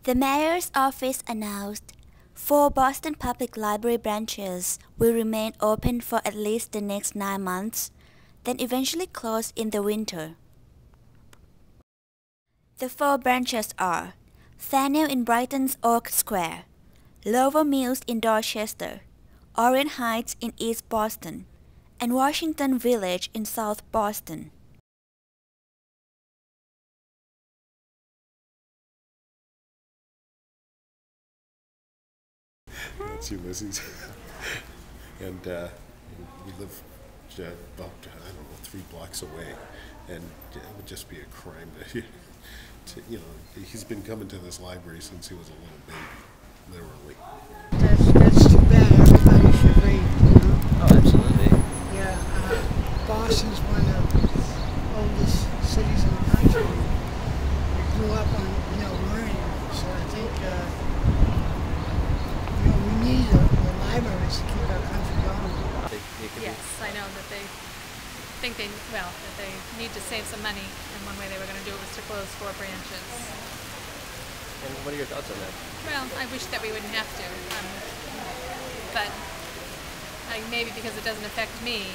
The mayor's office announced 4 Boston Public Library branches will remain open for at least the next 9 months, then eventually close in the winter. The 4 branches are Faneuil in Brighton's Oak Square, Lower Mills in Dorchester, Orient Heights in East Boston, and Washington Village in South Boston. That's Ulysses. And we live about, I don't know, 3 blocks away. And it would just be a crime to, he's been coming to this library since he was a little baby, literally. That's too bad. Everybody should read, you know? Oh, absolutely. Yeah, Boston's one of the oldest cities in the country. We grew up on, learning. So I think, we need the libraries to keep our country going. Yes, I know that they think that they need to save some money, and one way they were going to do it was to close 4 branches. And what are your thoughts on that? Well, I wish that we wouldn't have to, but maybe because it doesn't affect me,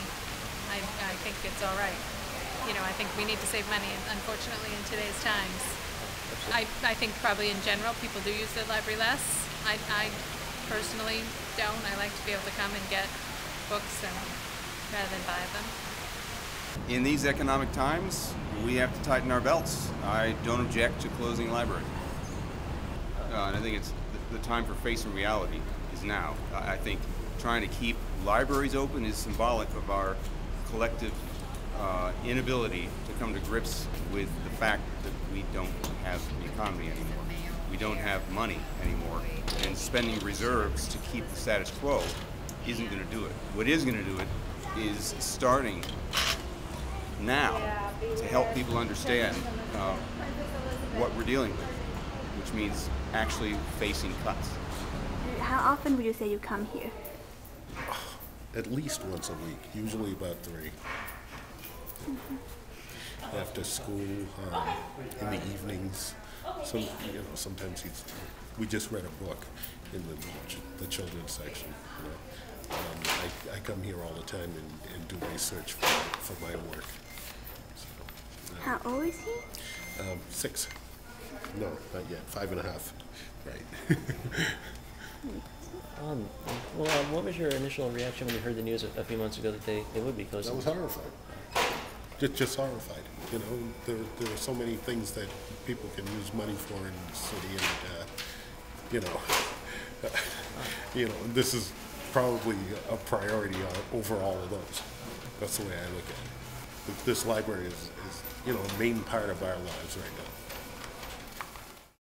I think it's all right. I think we need to save money, unfortunately, in today's times. I think probably in general people do use the library less. I personally don't. I like to be able to come and get books rather than buy them. In these economic times, we have to tighten our belts. I don't object to closing the library. And I think it's the time for facing reality is now. I think trying to keep libraries open is symbolic of our collective inability to come to grips with the fact that we don't have an economy anymore. We don't have money anymore, and spending reserves to keep the status quo isn't going to do it. What is going to do it is starting now to help people understand what we're dealing with, which means actually facing cuts. How often would you say you come here? At least once a week, usually about 3. After school, in the evenings. Sometimes we just read a book in the children's section. I come here all the time and do research for my work. So, How old is he? 6. No, not yet. 5.5. Right. What was your initial reaction when you heard the news a few months ago that they would be closing? I was horrified. Just horrified. There are so many things that people can use money for in the city, and this is probably a priority over all of those. That's the way I look at it. This library is a main part of our lives right now.